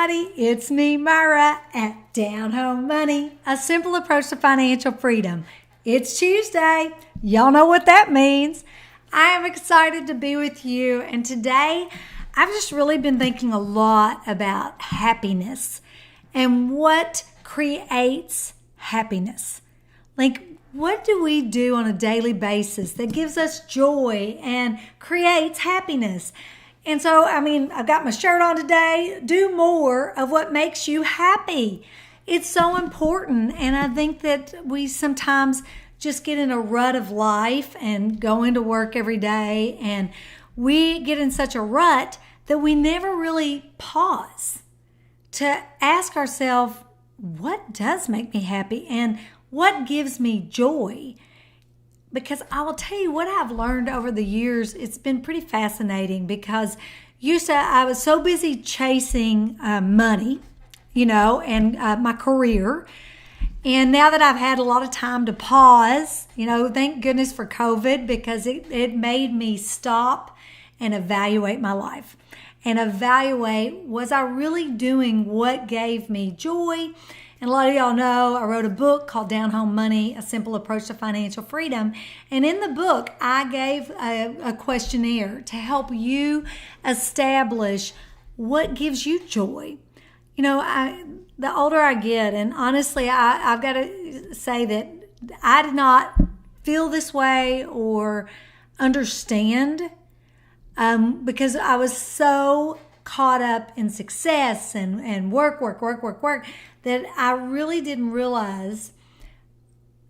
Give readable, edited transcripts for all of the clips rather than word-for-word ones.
everybody. It's me, Myra, at Down Home Money, a simple approach to financial freedom. It's Tuesday. Y'all know what that means. I am excited to be with you. And today, I've just really been thinking a lot about happiness and what creates happiness. Like, what do we do on a daily basis that gives us joy and creates happiness? And so, I've got my shirt on today. Do more of what makes you happy. It's so important. And I think that we sometimes just get in a rut of life and go into work every day. And we get in such a rut that we never really pause to ask ourselves, what does make me happy and what gives me joy? Because I will tell you what I've learned over the years. It's been pretty fascinating because I was so busy chasing money, and my career. And now that I've had a lot of time to pause, thank goodness for COVID, because it made me stop and evaluate my life and evaluate, was I really doing what gave me joy? And a lot of y'all know I wrote a book called Down Home Money, a simple approach to financial freedom. And in the book, I gave a questionnaire to help you establish what gives you joy. The older I get, and honestly, I've got to say that I did not feel this way or understand because I was so caught up in success and work, that I really didn't realize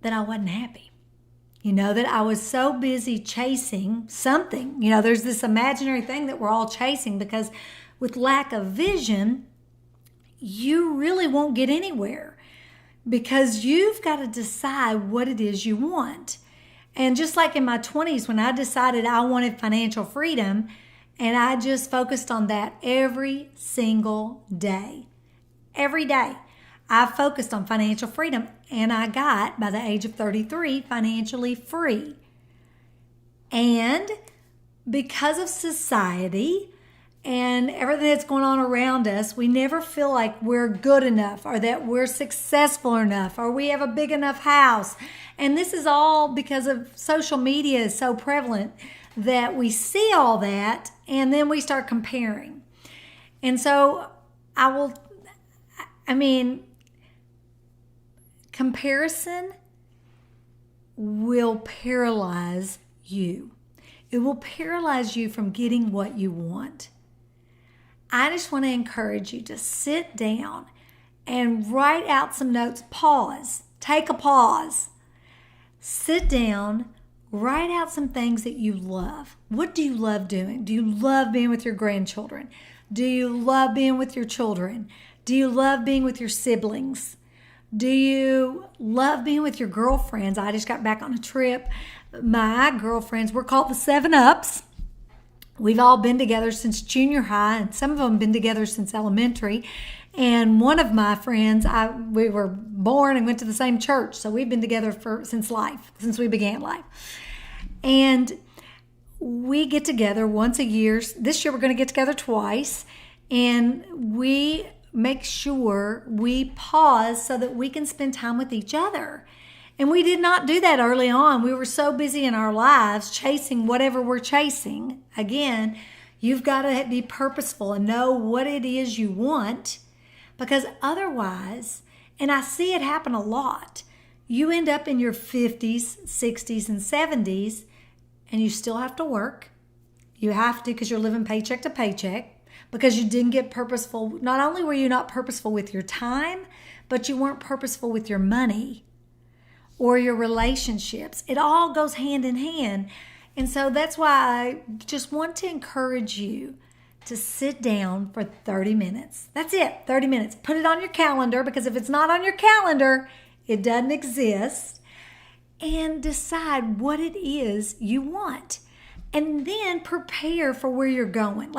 that I wasn't happy. That I was so busy chasing something. There's this imaginary thing that we're all chasing, because with lack of vision, you really won't get anywhere, because you've got to decide what it is you want. And just like in my 20s, when I decided I wanted financial freedom, and I just focused on that every single day. Every day, I focused on financial freedom, and I got, by the age of 33, financially free. And because of society and everything that's going on around us, we never feel like we're good enough, or that we're successful enough, or we have a big enough house. And this is all because of social media is so prevalent that we see all that and then we start comparing. And so comparison will paralyze you. It will paralyze you from getting what you want. I just want to encourage you to sit down and write out some notes. Pause. Take a pause. Sit down. Write out some things that you love. What do you love doing? Do you love being with your grandchildren? Do you love being with your children? Do you love being with your siblings? Do you love being with your girlfriends? I just got back on a trip. My girlfriends, we're called the 7-Ups. We've all been together since junior high, and some of them been together since elementary. And one of my friends, we were born and went to the same church, so we've been together since we began life. And we get together once a year. This year we're going to get together twice, and we make sure we pause so that we can spend time with each other. And we did not do that early on. We were so busy in our lives chasing whatever we're chasing. Again, you've got to be purposeful and know what it is you want, because otherwise, and I see it happen a lot, you end up in your 50s, 60s, and 70s, and you still have to work. You have to, because you're living paycheck to paycheck, because you didn't get purposeful. Not only were you not purposeful with your time, but you weren't purposeful with your money or your relationships. It all goes hand in hand. And so that's why I just want to encourage you to sit down for 30 minutes. That's it, 30 minutes. Put it on your calendar, because if it's not on your calendar, it doesn't exist. And decide what it is you want. And then prepare for where you're going.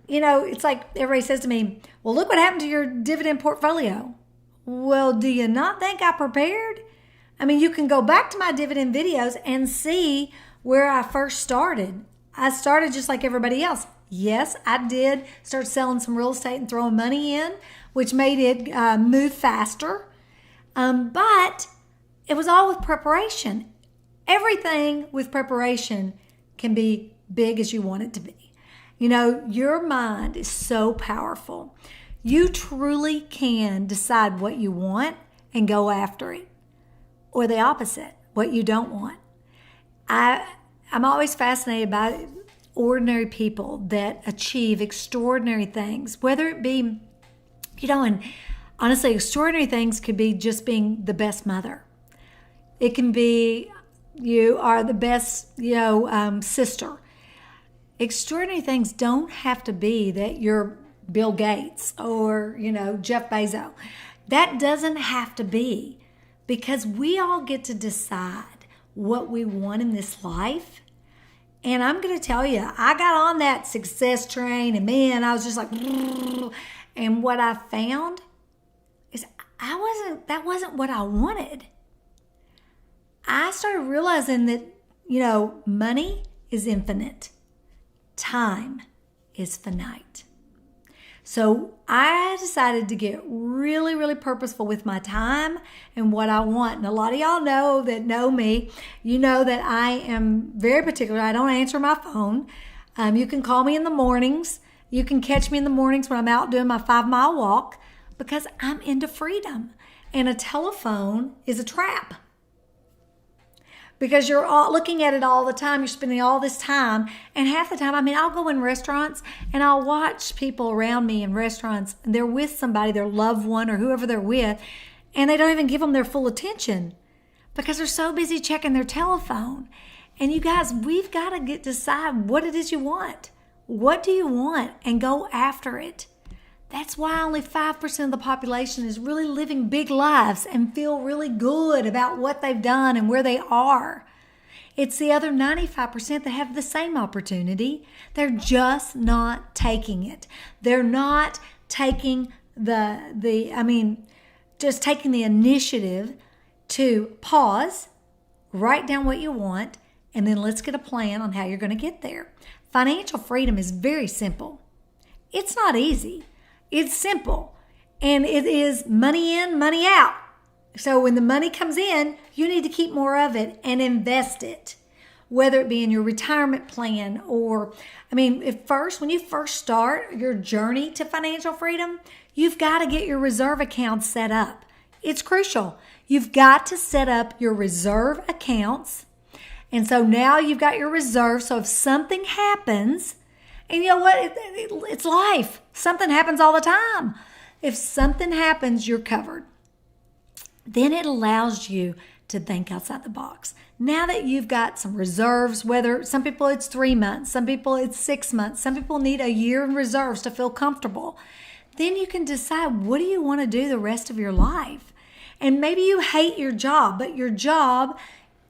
It's like everybody says to me, well, look what happened to your dividend portfolio. Well, do you not think I prepared? You can go back to my dividend videos and see where I first started. I started just like everybody else. Yes, I did start selling some real estate and throwing money in, which made it move faster. But it was all with preparation. Everything with preparation can be big as you want it to be. You know, your mind is so powerful. You truly can decide what you want and go after it, or the opposite, what you don't want. I'm always fascinated by ordinary people that achieve extraordinary things, whether it be, and honestly, extraordinary things could be just being the best mother. It can be you are the best, sister. Extraordinary things don't have to be that you're Bill Gates or, Jeff Bezos. That doesn't have to be, because we all get to decide what we want in this life. And I'm going to tell you, I got on that success train, and man, I was just like, and what I found is that wasn't what I wanted. I started realizing that, money is infinite. Time is finite. So I decided to get really, really purposeful with my time and what I want. And a lot of y'all know me. You know that I am very particular. I don't answer my phone. You can call me in the mornings. You can catch me in the mornings when I'm out doing my 5-mile walk, because I'm into freedom. And a telephone is a trap, because you're all looking at it all the time. You're spending all this time. And half the time, I'll go in restaurants and I'll watch people around me in restaurants. And they're with somebody, their loved one or whoever they're with, and they don't even give them their full attention because they're so busy checking their telephone. And you guys, we've got to decide what it is you want. What do you want? And go after it. That's why only 5% of the population is really living big lives and feel really good about what they've done and where they are. It's the other 95% that have the same opportunity. They're just not taking it. They're not taking just taking the initiative to pause, write down what you want, and then let's get a plan on how you're going to get there. Financial freedom is very simple. It's not easy. It's simple, and it is money in, money out. So when the money comes in, you need to keep more of it and invest it, whether it be in your retirement plan or, when you first start your journey to financial freedom, you've got to get your reserve account set up. It's crucial. You've got to set up your reserve accounts. And so now you've got your reserve. So if something happens, and you know what? It's life. Something happens all the time. If something happens, you're covered. Then it allows you to think outside the box. Now that you've got some reserves, whether some people it's 3 months, some people it's 6 months, some people need a year in reserves to feel comfortable. Then you can decide, what do you want to do the rest of your life? And maybe you hate your job, but your job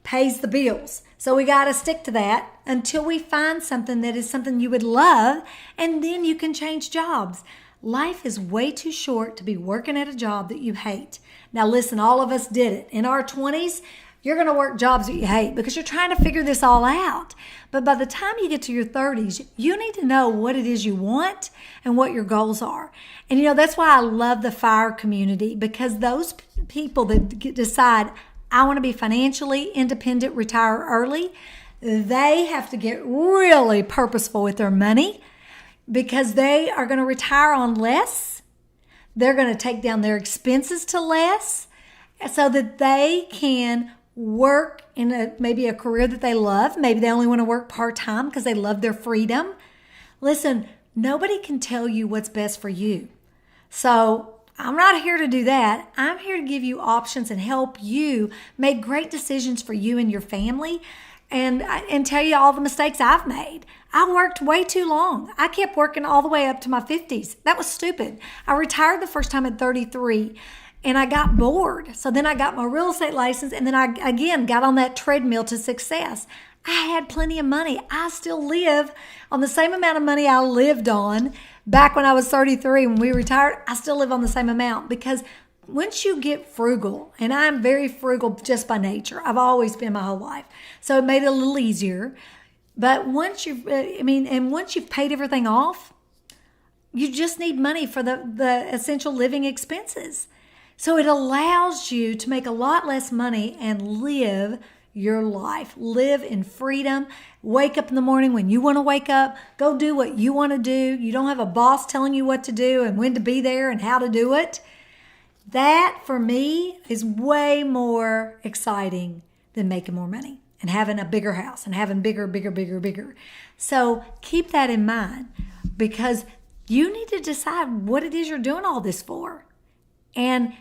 pays the bills. So we got to stick to that until we find something that is something you would love, and then you can change jobs. Life is way too short to be working at a job that you hate. Now listen, all of us did it. In our 20s, you're going to work jobs that you hate because you're trying to figure this all out. But by the time you get to your 30s, you need to know what it is you want and what your goals are. And that's why I love the FIRE community, because those people that decide, I want to be financially independent, retire early, they have to get really purposeful with their money, because they are going to retire on less. They're going to take down their expenses to less so that they can work in maybe a career that they love. Maybe they only want to work part-time because they love their freedom. Listen, nobody can tell you what's best for you. So I'm not here to do that. I'm here to give you options and help you make great decisions for you and your family, and tell you all the mistakes I've made. I worked way too long. I kept working all the way up to my 50s. That was stupid. I retired the first time at 33, and I got bored. So then I got my real estate license, and then I again got on that treadmill to success. I had plenty of money. I still live on the same amount of money I lived on back when I was 33. When we retired, I still live on the same amount, because once you get frugal, and I'm very frugal just by nature, I've always been my whole life, so it made it a little easier. But once once you've paid everything off, you just need money for the essential living expenses. So it allows you to make a lot less money and live your life. Live in freedom. Wake up in the morning when you want to wake up. Go do what you want to do. You don't have a boss telling you what to do and when to be there and how to do it. That, for me, is way more exciting than making more money and having a bigger house and having bigger. So keep that in mind, because you need to decide what it is you're doing all this for. And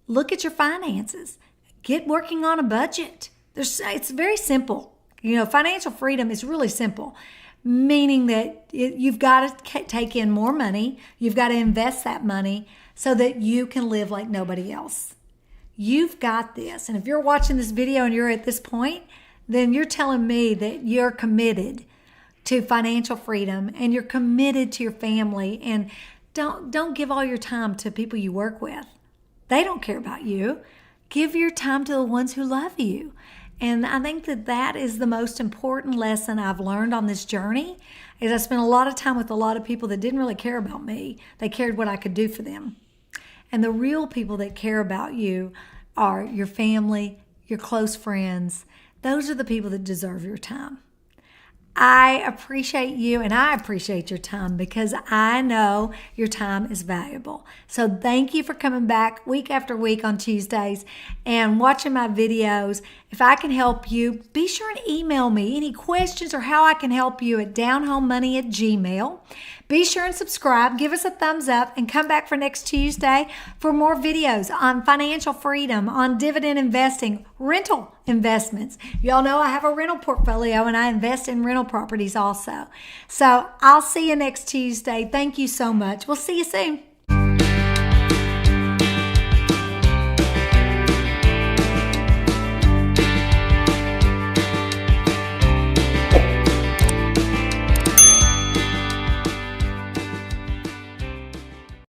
look at your finances. Get working on a budget. It's very simple. Financial freedom is really simple, meaning that you've got to take in more money. You've got to invest that money so that you can live like nobody else. You've got this. And if you're watching this video and you're at this point, then you're telling me that you're committed to financial freedom and you're committed to your family. And don't give all your time to people you work with. They don't care about you. Give your time to the ones who love you. And I think that is the most important lesson I've learned on this journey, is I spent a lot of time with a lot of people that didn't really care about me. They cared what I could do for them. And the real people that care about you are your family, your close friends. Those are the people that deserve your time. I appreciate you and I appreciate your time, because I know your time is valuable. So thank you for coming back week after week on Tuesdays and watching my videos. If I can help you, be sure and email me any questions or how I can help you at downhomemoney@gmail.com. Be sure and subscribe, give us a thumbs up, and come back for next Tuesday for more videos on financial freedom, on dividend investing, rental investments. Y'all know I have a rental portfolio and I invest in rental properties also. So I'll see you next Tuesday. Thank you so much. We'll see you soon.